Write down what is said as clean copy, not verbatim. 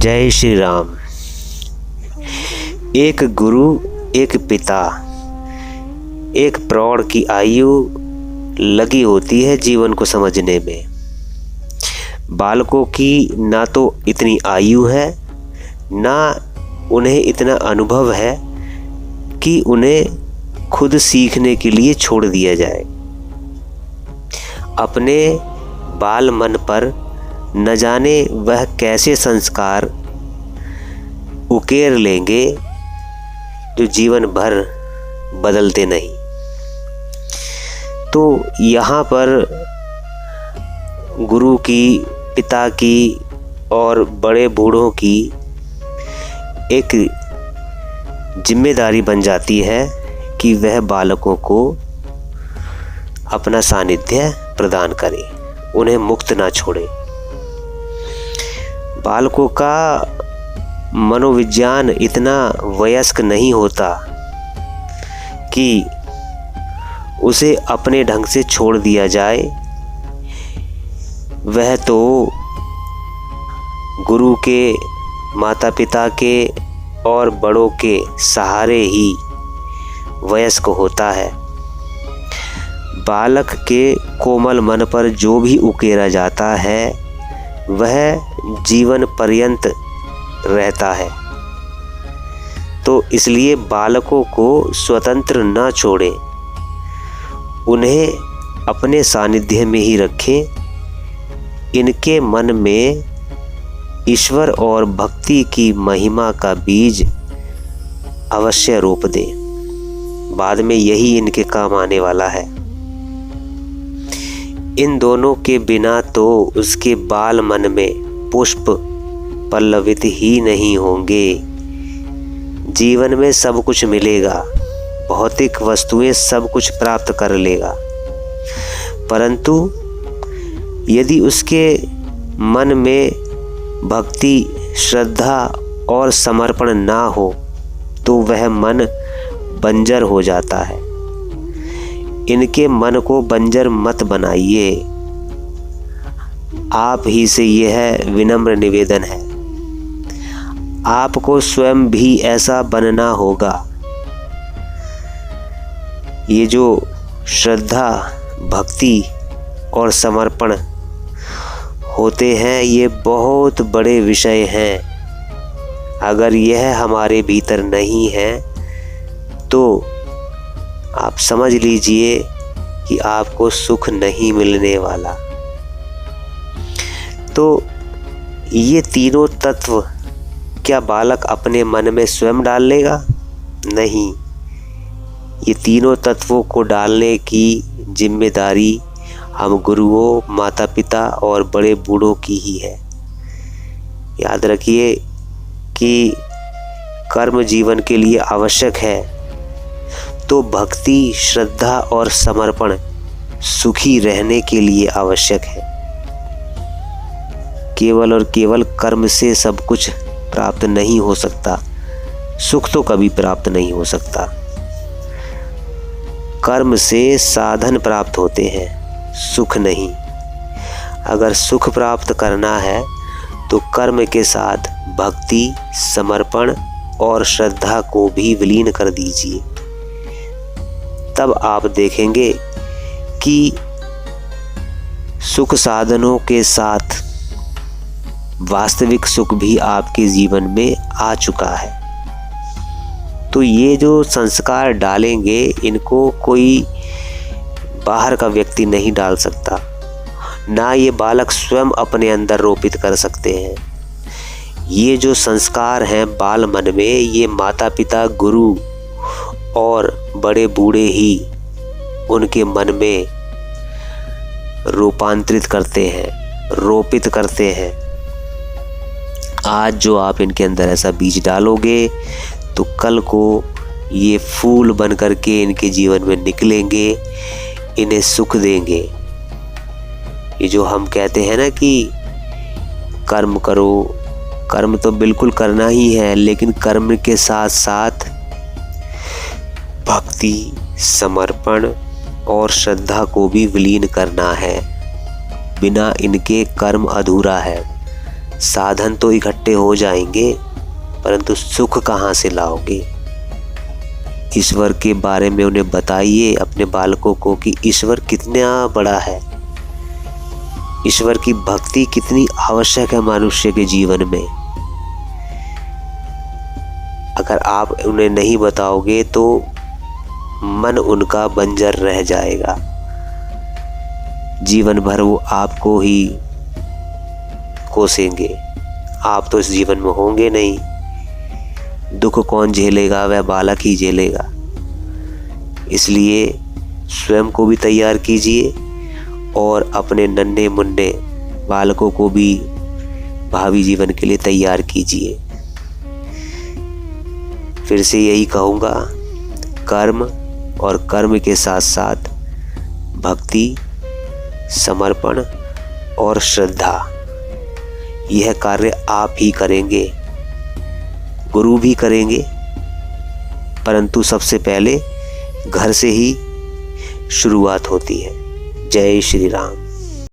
जय श्री राम। एक गुरु, एक पिता, एक प्रौढ़ की आयु लगी होती है जीवन को समझने में। बालकों की ना तो इतनी आयु है, ना उन्हें इतना अनुभव है कि उन्हें खुद सीखने के लिए छोड़ दिया जाए। अपने बाल मन पर न जाने वह कैसे संस्कार उकेर लेंगे जो जीवन भर बदलते नहीं। तो यहाँ पर गुरु की, पिता की और बड़े बूढ़ों की एक जिम्मेदारी बन जाती है कि वह बालकों को अपना सानिध्य प्रदान करे, उन्हें मुक्त ना छोड़े। बालकों का मनोविज्ञान इतना वयस्क नहीं होता कि उसे अपने ढंग से छोड़ दिया जाए। वह तो गुरु के, माता पिता के और बड़ों के सहारे ही वयस्क होता है। बालक के कोमल मन पर जो भी उकेरा जाता है वह जीवन पर्यंत रहता है। तो इसलिए बालकों को स्वतंत्र न छोड़ें, उन्हें अपने सानिध्य में ही रखें। इनके मन में ईश्वर और भक्ति की महिमा का बीज अवश्य रोप दें, बाद में यही इनके काम आने वाला है। इन दोनों के बिना तो उसके बाल मन में पुष्प पल्लवित ही नहीं होंगे। जीवन में सब कुछ मिलेगा, भौतिक वस्तुएं सब कुछ प्राप्त कर लेगा, परंतु यदि उसके मन में भक्ति, श्रद्धा और समर्पण ना हो तो वह मन बंजर हो जाता है। इनके मन को बंजर मत बनाइए। आप ही से यह विनम्र निवेदन है। आपको स्वयं भी ऐसा बनना होगा। ये जो श्रद्धा, भक्ति और समर्पण होते हैं, ये बहुत बड़े विषय हैं। अगर यह हमारे भीतर नहीं है तो आप समझ लीजिए कि आपको सुख नहीं मिलने वाला। तो ये तीनों तत्व क्या बालक अपने मन में स्वयं डाल लेगा? नहीं, ये तीनों तत्वों को डालने की जिम्मेदारी हम गुरुओं, माता पिता और बड़े बूढ़ों की ही है। याद रखिए कि कर्म जीवन के लिए आवश्यक है, तो भक्ति, श्रद्धा और समर्पण सुखी रहने के लिए आवश्यक है। केवल और केवल कर्म से सब कुछ प्राप्त नहीं हो सकता, सुख तो कभी प्राप्त नहीं हो सकता। कर्म से साधन प्राप्त होते हैं, सुख नहीं। अगर सुख प्राप्त करना है तो कर्म के साथ भक्ति, समर्पण और श्रद्धा को भी विलीन कर दीजिए। तब आप देखेंगे कि सुख साधनों के साथ वास्तविक सुख भी आपके जीवन में आ चुका है। तो ये जो संस्कार डालेंगे, इनको कोई बाहर का व्यक्ति नहीं डाल सकता, ना ये बालक स्वयं अपने अंदर रोपित कर सकते हैं। ये जो संस्कार हैं बाल मन में, ये माता पिता, गुरु और बड़े बूढ़े ही उनके मन में रूपांतरित करते हैं, रोपित करते हैं। आज जो आप इनके अंदर ऐसा बीज डालोगे तो कल को ये फूल बन करके इनके जीवन में निकलेंगे, इन्हें सुख देंगे। ये जो हम कहते हैं ना कि कर्म करो, कर्म तो बिल्कुल करना ही है, लेकिन कर्म के साथ साथ भक्ति, समर्पण और श्रद्धा को भी विलीन करना है। बिना इनके कर्म अधूरा है। साधन तो इकट्ठे हो जाएंगे, परंतु सुख कहाँ से लाओगे? ईश्वर के बारे में उन्हें बताइए अपने बालकों को कि ईश्वर कितना बड़ा है, ईश्वर की भक्ति कितनी आवश्यक है मनुष्य के जीवन में। अगर आप उन्हें नहीं बताओगे तो मन उनका बंजर रह जाएगा, जीवन भर वो आपको ही कोसेंगे। आप तो इस जीवन में होंगे नहीं, दुख कौन झेलेगा? वह बालक ही झेलेगा। इसलिए स्वयं को भी तैयार कीजिए और अपने नन्हे मुन्ने बालकों को भी भावी जीवन के लिए तैयार कीजिए। फिर से यही कहूँगा, कर्म और कर्म के साथ साथ भक्ति, समर्पण और श्रद्धा, यह कार्य आप ही करेंगे, गुरु भी करेंगे, परंतु सबसे पहले घर से ही शुरुआत होती है। जय श्री राम।